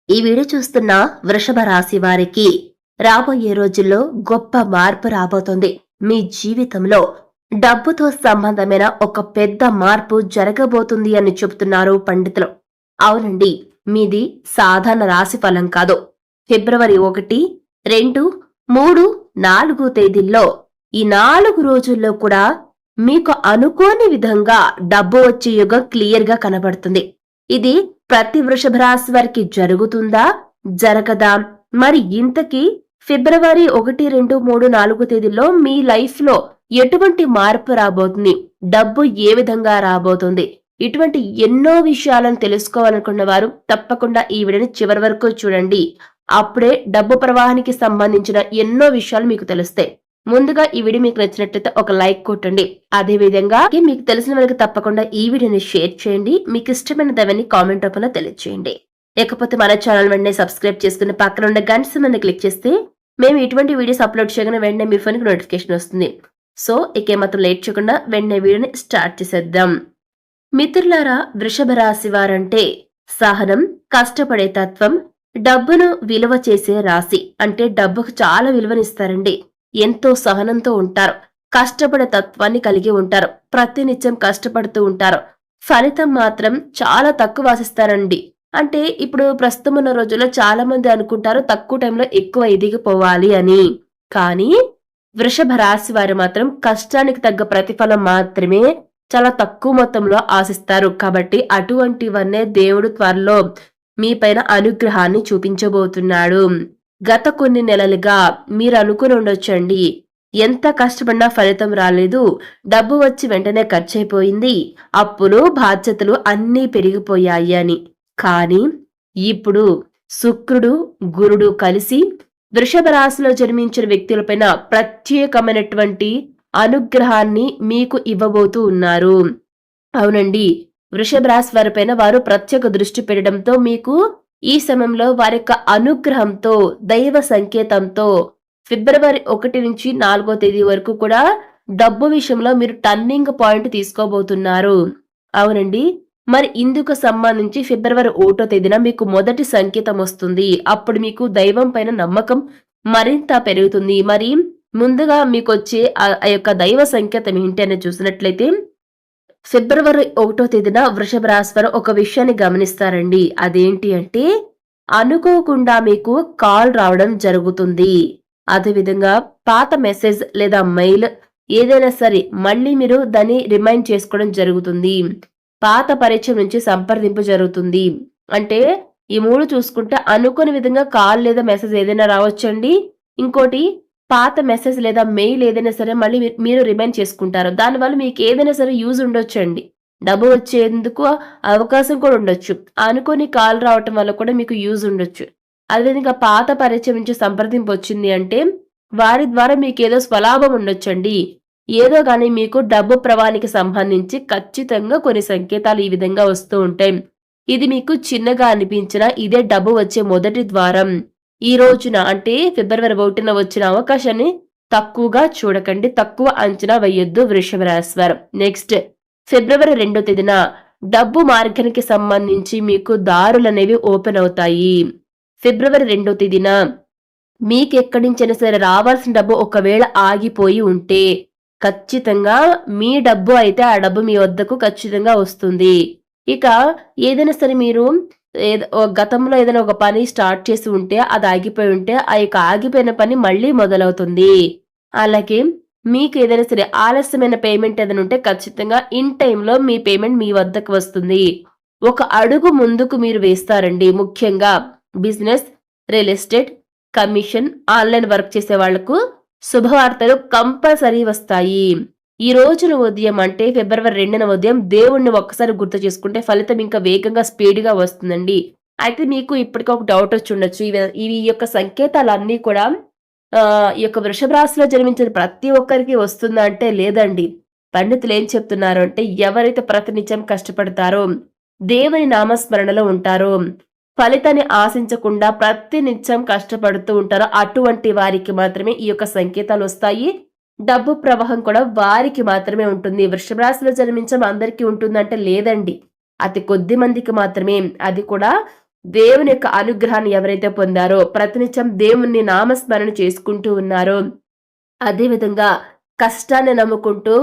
ఈ వీడియో చూస్తున్న వృషభ రాశి వారికి రాబోయే రోజుల్లో గొప్ప మార్పు రాబోతుంది. మీ జీవితంలో డబ్బుతో సంబంధమైన ఒక పెద్ద మార్పు జరగబోతుంది అని చెబుతున్నారు పండితులు. అవునండి, మీది సాధారణ రాశి ఫలం కాదు. ఫిబ్రవరి 1, 2, 3, 4 తేదీల్లో ఈ 4 రోజుల్లో కూడా మీకు అనుకోని విధంగా డబ్బు వచ్చే యుగం క్లియర్ గా కనబడుతుంది. ఇది ప్రతి వృషభ రాశి వారికి జరుగుతుందా, జరగదా? మరి ఇంతకీ ఫిబ్రవరి 1, 2, 3, 4 తేదీల్లో మీ లైఫ్ లో ఎటువంటి మార్పు రాబోతుంది, డబ్బు ఏ విధంగా రాబోతుంది, ఇటువంటి ఎన్నో విషయాలను తెలుసుకోవాలనుకున్న వారు తప్పకుండా ఈ వీడియోని చివరి వరకు చూడండి. అప్పుడే డబ్బు ప్రవాహానికి సంబంధించిన ఎన్నో విషయాలు మీకు తెలుస్తాయి. ముందుగా ఈ వీడియో మీకు నచ్చినట్లయితే ఒక లైక్ కొట్టండి. అదే విధంగా మీకు తెలిసిన వాళ్ళకి తప్పకుండా ఈ వీడియోని షేర్ చేయండి. మీకు ఇష్టమైన దవని కామెంట్ రూపంలో తెలియజేయండి. లేకపోతే మన ఛానల్ వెంటనే సబ్స్క్రైబ్ చేసుకుని పక్కన ఉన్న గంట సింబల్ని క్లిక్ చేస్తే మేము ఇటువంటి వీడియోస్ అప్లోడ్ చేయగానే వెంటనే మీ ఫోన్కి నోటిఫికేషన్ వస్తుంది. సో మాత్రం లేట్ చేయకుండా వెంటనే వీడియోని స్టార్ట్ చేసేద్దాం. మిత్రులారా, వృషభ రాశి వారంటే సహనం, కష్టపడే తత్వం, డబ్బును విలువ చేసే రాశి. అంటే డబ్బుకు చాలా విలువనిస్తారండి. ఎంతో సహనంతో ఉంటారు. కష్టపడే తత్వాన్ని కలిగి ఉంటారు. ప్రతినిత్యం కష్టపడుతూ ఉంటారు. ఫలితం మాత్రం చాలా తక్కువ ఆశిస్తారండి. అంటే ఇప్పుడు ప్రస్తుతం ఉన్న రోజుల్లో చాలా మంది అనుకుంటారు తక్కువ టైంలో ఎక్కువ ఎదిగిపోవాలి అని. కానీ వృషభ రాశి వారు మాత్రం కష్టానికి తగ్గ ప్రతిఫలం మాత్రమే చాలా తక్కువ మొత్తంలో ఆశిస్తారు. కాబట్టి అటువంటివన్నీ దేవుడు త్వరలో మీ పైన అనుగ్రహాన్ని చూపించబోతున్నాడు. గత కొన్ని నెలలుగా మీరు అనుకుని ఉండొచ్చండి, ఎంత కష్టపడినా ఫలితం రాలేదు, డబ్బు వచ్చి వెంటనే ఖర్చయిపోయింది, అప్పులు బాధ్యతలు అన్నీ పెరిగిపోయాయి అని. కానీ ఇప్పుడు శుక్రుడు, గురుడు కలిసి వృషభ రాశిలో జన్మించిన వ్యక్తులపైన ప్రత్యేకమైనటువంటి అనుగ్రహాన్ని మీకు ఇవ్వబోతూ ఉన్నారు. అవునండి, వృషభ రాశి వారిపైన వారు ప్రత్యేక దృష్టి పెట్టడంతో మీకు ఈ సమయంలో వారి యొక్క అనుగ్రహంతో, దైవ సంకేతంతో ఫిబ్రవరి 1 నుంచి 4 తేదీ వరకు కూడా డబ్బు విషయంలో మీరు టర్నింగ్ పాయింట్ తీసుకోబోతున్నారు. అవునండి, మరి ఇందుకు సంబంధించి ఫిబ్రవరి 1 తేదీన మీకు మొదటి సంకేతం వస్తుంది. అప్పుడు మీకు దైవం పైన నమ్మకం మరింత పెరుగుతుంది. మరి ముందుగా మీకు వచ్చే ఆ యొక్క దైవ సంకేతం ఏంటి అని చూసినట్లయితే ఫిబ్రవరి 1 తేదీన వృషభ రాశి వారు ఒక విషయాన్ని గమనిస్తారండి. అదేంటి అంటే అనుకోకుండా మీకు కాల్ రావడం జరుగుతుంది. అదేవిధంగా పాత మెసేజ్ లేదా మెయిల్ ఏదైనా సరే మళ్ళీ మీరు దాన్ని రిమైండ్ చేసుకోవడం జరుగుతుంది. పాత పరిచయం నుంచి సంప్రదింపు జరుగుతుంది. అంటే ఈ 3 చూసుకుంటే అనుకోని విధంగా కాల్ లేదా మెసేజ్ ఏదైనా రావచ్చండి. ఇంకోటి పాత మెసేజ్ లేదా మెయిల్ ఏదైనా సరే మళ్ళీ మీరు రిమైండ్ చేసుకుంటారు. దానివల్ల మీకు ఏదైనా సరే యూజ్ ఉండొచ్చండి. డబ్బు వచ్చేందుకు అవకాశం కూడా ఉండొచ్చు. అనుకోని కాల్ రావటం వల్ల కూడా మీకు యూజ్ ఉండొచ్చు. అదేవిధంగా పాత పరిచయం నుంచి సంప్రదింపు వచ్చింది అంటే వారి ద్వారా మీకు ఏదో స్వలాభం ఉండొచ్చండి. ఏదో కానీ మీకు డబ్బు ప్రవాహానికి సంబంధించి ఖచ్చితంగా కొన్ని సంకేతాలు ఈ విధంగా వస్తూ ఉంటాయి. ఇది మీకు చిన్నగా అనిపించినా ఇదే డబ్బు వచ్చే మొదటి ద్వారం. ఈ రోజున అంటే ఫిబ్రవరి 1న వచ్చిన అవకాశాన్ని తక్కువగా చూడకండి, తక్కువ అంచనా వేయొద్దు వృషభ రాశి వారు. నెక్స్ట్ ఫిబ్రవరి 2 తేదీన డబ్బు మార్గానికి సంబంధించి మీకు దారులు అనేవి ఓపెన్ అవుతాయి. ఫిబ్రవరి 2 తేదీన మీకు ఎక్కడి నుంచైనా సరే రావాల్సిన డబ్బు ఒకవేళ ఆగిపోయి ఉంటే ఖచ్చితంగా మీ డబ్బు అయితే ఆ డబ్బు మీ వద్దకు ఖచ్చితంగా వస్తుంది. ఇక ఏదైనా సరే మీరు గతంలో ఏదైనా ఒక పని స్టార్ట్ చేసి ఉంటే అది ఆగిపోయి ఉంటే ఆ యొక్క ఆగిపోయిన పని మళ్ళీ మొదలవుతుంది. అలాగే మీకు ఏదైనా సరే ఆలస్యమైన పేమెంట్ ఏదైనా ఉంటే ఖచ్చితంగా ఇన్ టైంలో మీ పేమెంట్ మీ వద్దకు వస్తుంది. ఒక అడుగు ముందుకు మీరు వేస్తారండి. ముఖ్యంగా business, real estate, commission, online work చేసే వాళ్లకు శుభవార్తలు కంపల్సరీ వస్తాయి. ఈ రోజున ఉదయం అంటే ఫిబ్రవరి 2న ఉదయం దేవుణ్ణి ఒక్కసారి గుర్తు చేసుకుంటే ఫలితం ఇంకా వేగంగా స్పీడ్గా వస్తుందండి. అయితే మీకు ఇప్పటికీ ఒక డౌట్ వచ్చి ఉండొచ్చు, ఈ యొక్క సంకేతాలన్నీ కూడా ఈ యొక్క వృషభ రాశిలో జన్మించిన ప్రతి ఒక్కరికి వస్తుందా అంటే లేదండి. పండితులు ఏం చెప్తున్నారు అంటే ఎవరైతే ప్రతినిత్యం కష్టపడతారో, దేవుని నామస్మరణలో ఉంటారో, ఫలితాన్ని ఆశించకుండా ప్రతినిత్యం కష్టపడుతూ ఉంటారో అటువంటి వారికి మాత్రమే ఈ యొక్క సంకేతాలు వస్తాయి. డబ్బు ప్రవాహం కూడా వారికి మాత్రమే ఉంటుంది. వృషభ రాశిలో జన్మించడం అందరికీ ఉంటుందంటే లేదండి. అతి కొద్ది మందికి మాత్రమే. అది కూడా దేవుని యొక్క అనుగ్రహాన్ని ఎవరైతే పొందారో, ప్రతినిత్యం దేవుణ్ణి నామస్మరణ చేసుకుంటూ ఉన్నారో, అదే విధంగా కష్టాన్ని నమ్ముకుంటూ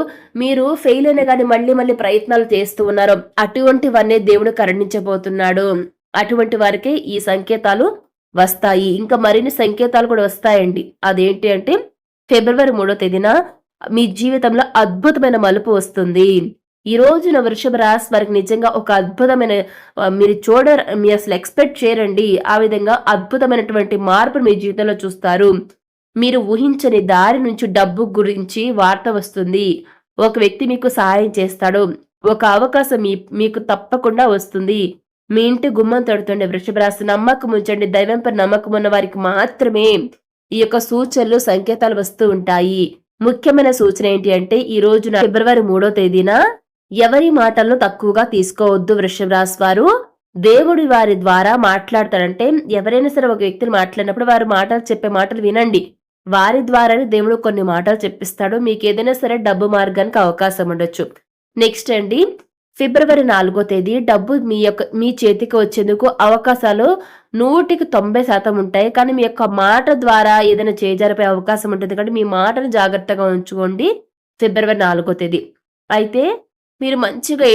మీరు ఫెయిల్ అయినా గాని మళ్ళీ మళ్ళీ ప్రయత్నాలు చేస్తూ ఉన్నారు. అటువంటివన్నీ దేవుడు కరుణించబోతున్నాడు. అటువంటి వారికే ఈ సంకేతాలు వస్తాయి. ఇంకా మరిన్ని సంకేతాలు కూడా వస్తాయండి. అదేంటి అంటే ఫిబ్రవరి 3వ తేదీన మీ జీవితంలో అద్భుతమైన మలుపు వస్తుంది. ఈ రోజున వృషభ రాశి వారికి నిజంగా ఒక అద్భుతమైన మీరు అసలు ఎక్స్‌పెక్ట్ చేయరండి. ఆ విధంగా అద్భుతమైనటువంటి మార్పును మీ జీవితంలో చూస్తారు. మీరు ఊహించని దారి నుంచి డబ్బు గురించి వార్త వస్తుంది. ఒక వ్యక్తి మీకు సహాయం చేస్తాడు. ఒక అవకాశం మీకు తప్పకుండా వస్తుంది. మీ ఇంటి గుమ్మం తడుతుండే వృషభ రాశి నమ్మకం ఉంచండి. దైవంపై నమ్మకం ఉన్న వారికి మాత్రమే ఈ యొక్క సూచనలు, సంకేతాలు వస్తూ ఉంటాయి. ముఖ్యమైన సూచన ఏంటి అంటే ఈ రోజున ఫిబ్రవరి 3వ తేదీన ఎవరి మాటలను తక్కువగా తీసుకోవద్దు వృషభ రాశి వారు. దేవుడి వారి ద్వారా మాట్లాడతాడంటే ఎవరైనా సరే ఒక వ్యక్తిని మాట్లాడినప్పుడు వారి మాటలు చెప్పే మాటలు వినండి. వారి ద్వారానే దేవుడు కొన్ని మాటలు చెప్పిస్తాడు. మీకేదైనా సరే డబ్బు మార్గానికి అవకాశం ఉండొచ్చు. నెక్స్ట్ అండి ఫిబ్రవరి 4వ తేదీ డబ్బు మీ చేతికి వచ్చేందుకు అవకాశాలు 100% ఉంటాయి. కానీ మీ యొక్క మాట ద్వారా ఏదైనా చేజారిపోయే అవకాశం ఉంటుంది. కాబట్టి మీ మాటను జాగ్రత్తగా ఉంచుకోండి ఫిబ్రవరి 4వ తేదీ. అయితే మీరు మంచిగా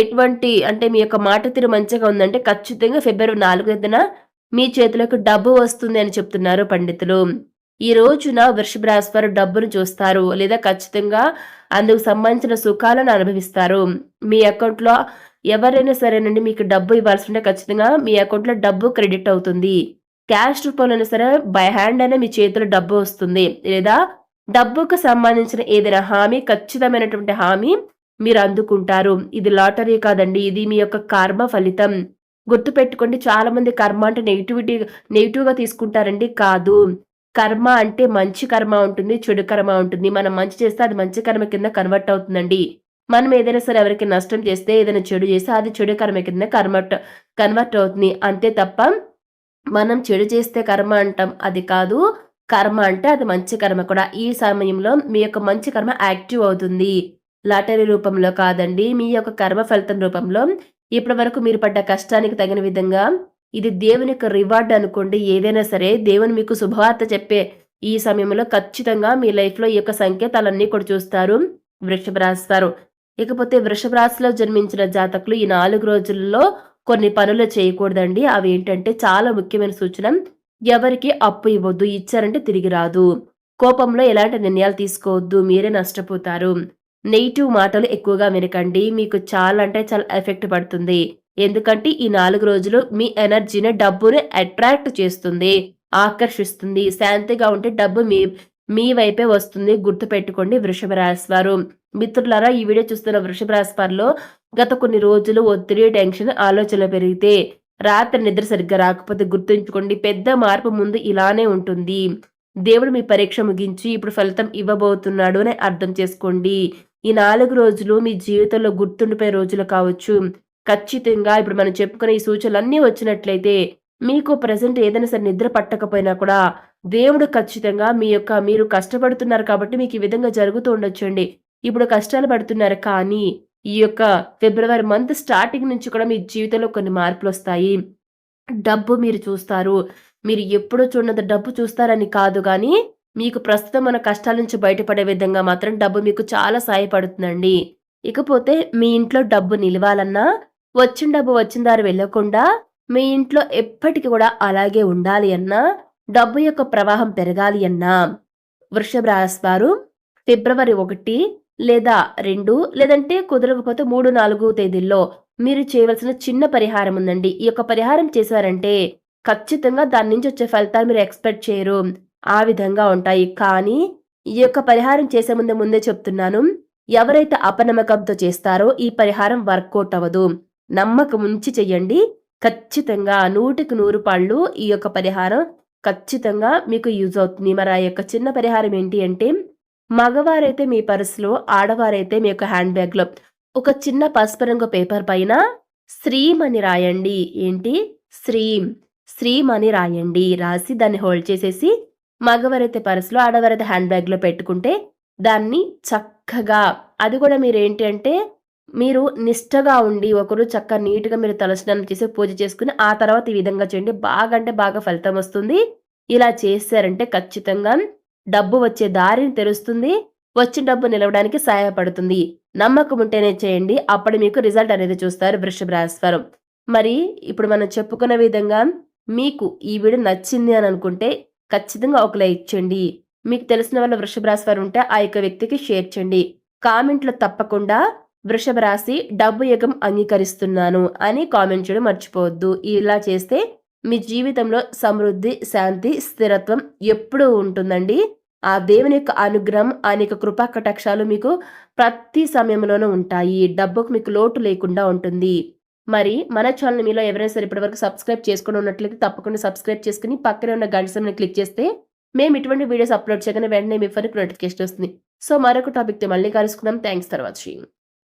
అంటే మీ యొక్క మాట తీరు మంచిగా ఉందంటే ఖచ్చితంగా ఫిబ్రవరి 4వ తేదీన మీ చేతిలోకి డబ్బు వస్తుంది అని చెప్తున్నారు పండితులు. ఈ రోజున వృషభ రాశి వారు డబ్బును చూస్తారు లేదా ఖచ్చితంగా అందుకు సంబంధించిన సుఖాలను అనుభవిస్తారు. మీ అకౌంట్లో ఎవరైనా సరేనండి మీకు డబ్బు ఇవ్వాల్సి ఉంటే ఖచ్చితంగా మీ అకౌంట్లో డబ్బు క్రెడిట్ అవుతుంది. క్యాష్ రూపంలో అయినా సరే బై హ్యాండ్ అయినా మీ చేతిలో డబ్బు వస్తుంది. లేదా డబ్బుకు సంబంధించిన ఏదైనా హామీ, ఖచ్చితమైనటువంటి హామీ మీరు అందుకుంటారు. ఇది లాటరీ కాదండి. ఇది మీ యొక్క కర్మ ఫలితం. గుర్తుపెట్టుకోండి, చాలా మంది కర్మ అంటే నెగిటివ్‌గా తీసుకుంటారండి. కాదు. కర్మ అంటే మంచి కర్మ ఉంటుంది, చెడు కర్మ ఉంటుంది. మనం మంచి చేస్తే అది మంచి కర్మ కింద కన్వర్ట్ అవుతుందండి. మనం ఏదైనా సరే ఎవరికి నష్టం చేస్తే, ఏదైనా చెడు చేస్తే అది చెడు కర్మ కింద కన్వర్ట్ అవుతుంది. అంతే తప్ప మనం చెడు చేస్తే కర్మ అంటాం. అది కాదు. కర్మ అంటే అది మంచి కర్మ కూడా. ఈ సమయంలో మీ యొక్క మంచి కర్మ యాక్టివ్ అవుతుంది. లాటరీ రూపంలో కాదండి. మీ యొక్క కర్మ ఫలితం రూపంలో ఇప్పటివరకు మీరు పడ్డ కష్టానికి తగిన విధంగా ఇది దేవుని యొక్క రివార్డ్ అనుకోండి. ఏదైనా సరే దేవుని మీకు శుభవార్త చెప్పే ఈ సమయంలో ఖచ్చితంగా మీ లైఫ్‌లో ఈ యొక్క సంకేతాలన్నీ కూడా చూస్తారు వృషభ రాశి వారు. ఇకపోతే వృషభ రాశిలో జన్మించిన జాతకులు ఈ 4 రోజుల్లో కొన్ని పనులు చేయకూడదండి. అవేంటంటే చాలా ముఖ్యమైన సూచన. ఎవరికీ అప్పు ఇవ్వొద్దు. ఇచ్చారంటే తిరిగి రాదు. కోపంలో ఎలాంటి నిర్ణయాలు తీసుకోవద్దు. మీరే నష్టపోతారు. నెగెటివ్ మాటలు ఎక్కువగా వినకండి. మీకు చాలా అంటే చాలా ఎఫెక్ట్ పడుతుంది. ఎందుకంటే ఈ 4 రోజులు మీ ఎనర్జీని, డబ్బుని అట్రాక్ట్ చేస్తుంది, ఆకర్షిస్తుంది. శాంతిగా ఉంటే డబ్బు మీ వైపే వస్తుంది. గుర్తుపెట్టుకోండి వృషభ రాశి వారు. మిత్రులారా, ఈ వీడియో చూస్తున్న వృషభ రాశి వారిలో గత కొన్ని రోజులు ఒత్తిడి, టెన్షన్, ఆలోచనలు పెరిగితే, రాత్రి నిద్ర సరిగ్గా రాకపోతే గుర్తుంచుకోండి పెద్ద మార్పు ముందు ఇలానే ఉంటుంది. దేవుడు మీ పరీక్ష ముగించి ఇప్పుడు ఫలితం ఇవ్వబోతున్నాడు అని అర్థం చేసుకోండి. ఈ 4 రోజులు మీ జీవితంలో గుర్తుండిపోయే రోజులు కావచ్చు. ఖచ్చితంగా ఇప్పుడు మనం చెప్పుకునే ఈ సూచనలన్నీ వచ్చినట్లయితే మీకు ప్రెజెంట్ ఏదైనా సరే నిద్ర పట్టకపోయినా కూడా దేవుడు ఖచ్చితంగా మీరు కష్టపడుతున్నారు కాబట్టి మీకు ఈ విధంగా జరుగుతూ ఉండొచ్చండి. ఇప్పుడు కష్టాలు పడుతున్నారు కానీ ఈ యొక్క ఫిబ్రవరి మంత్ స్టార్టింగ్ నుంచి కూడా మీ జీవితంలో కొన్ని మార్పులొస్తాయి. డబ్బు మీరు చూస్తారు. మీరు ఎప్పుడూ చూడనంత డబ్బు చూస్తారని కాదు గానీ, మీకు ప్రస్తుతం మన కష్టాల నుంచి బయటపడే విధంగా మాత్రం డబ్బు మీకు చాలా సహాయపడుతుందండి. ఇకపోతే మీ ఇంట్లో డబ్బు నిలవాలన్నా, వచ్చిన డబ్బు వచ్చిన దారి వెళ్ళకుండా, మీ ఇంట్లో ఎప్పటికి కూడా అలాగే ఉండాలి అన్నా, డబ్బు యొక్క ప్రవాహం పెరగాలి అన్నా, వృషభ రాశి వారు ఫిబ్రవరి 1 లేదా 2 లేదంటే కుదరకపోతే 3, 4 తేదీల్లో మీరు చేయవలసిన చిన్న పరిహారం ఉందండి. ఈ యొక్క పరిహారం చేశారంటే ఖచ్చితంగా దాని నుంచి వచ్చే ఫలితాలు మీరు ఎక్స్‌పెక్ట్ చేయరు. ఆ విధంగా ఉంటాయి. కానీ ఈ యొక్క పరిహారం చేసే ముందే చెప్తున్నాను. ఎవరైతే అపనమ్మకంతో చేస్తారో ఈ పరిహారం వర్కౌట్ అవ్వదు. నమ్మకం ఉంచి చెయ్యండి. ఖచ్చితంగా 100కి 100 పాళ్ళు ఈ యొక్క పరిహారం ఖచ్చితంగా మీకు యూజ్ అవుతుంది. మరి ఆ యొక్క చిన్న పరిహారం ఏంటి అంటే, మగవారైతే మీ పర్సులో, ఆడవారైతే మీ యొక్క హ్యాండ్ బ్యాగ్‌లో ఒక చిన్న పసుపు రంగు పేపర్ పైన శ్రీం అని రాయండి. ఏంటి? శ్రీం. శ్రీం అని రాయండి. రాసి దాన్ని హోల్డ్ చేసేసి మగవారైతే పర్సులో, ఆడవారైతే హ్యాండ్ బ్యాగ్‌లో పెట్టుకుంటే దాన్ని చక్కగా అది కూడా మీరేంటి అంటే మీరు నిష్టగా ఉండి ఒకరోజు చక్కగా నీట్‌గా మీరు తలస్నానం చేసి పూజ చేసుకొని, ఆ తర్వాత ఈ విధంగా చేయండి. బాగా అంటే బాగా ఫలితమొస్తుంది. ఇలా చేశారంటే ఖచ్చితంగా డబ్బు వచ్చే దారిని తెరుస్తుంది. వచ్చిన డబ్బు నిలవడానికి సహాయపడుతుంది. నమ్మకం ఉంటేనే చేయండి. అప్పుడు మీకు రిజల్ట్ అనేది చూస్తారు వృషభ రాశి వారు. మరి ఇప్పుడు మనం చెప్పుకున్న విధంగా మీకు ఈ వీడియో నచ్చింది అని అనుకుంటే ఖచ్చితంగా ఒక లైక్ చేయండి. మీకు తెలిసిన వాళ్ళు వృషభ రాశి వారు ఉంటే ఆ యొక్క వ్యక్తికి షేర్ చేయండి. కామెంట్‌లో తప్పకుండా వృషభ రాశి డబ్బు యుగం అంగీకరిస్తున్నాను అని కామెంట్ చేయడం మర్చిపోవద్దు. ఇలా చేస్తే మీ జీవితంలో సమృద్ధి, శాంతి, స్థిరత్వం ఎప్పుడూ ఉంటుందండి. ఆ దేవుని యొక్క అనుగ్రహం, ఆయన యొక్క కృపా కటాక్షాలు మీకు ప్రతి సమయంలోనూ ఉంటాయి. డబ్బుకు మీకు లోటు లేకుండా ఉంటుంది. మరి మన ఛానెల్‌ని మీలో ఎవరైనా సరే ఇప్పటివరకు సబ్స్క్రైబ్ చేసుకొని ఉన్నట్లయితే తప్పకుండా సబ్స్క్రైబ్ చేసుకొని పక్కనే ఉన్న గంట సింబల్‌ని క్లిక్ చేస్తే మేము ఇటువంటి వీడియోస్ అప్‌లోడ్ చేయగానే వెంటనే మీ ఫోన్‌కి నోటిఫికేషన్ వస్తుంది. సో మరొక టాపిక్‌తో మళ్ళీ కలుసుకుందాం. Thanks for watching.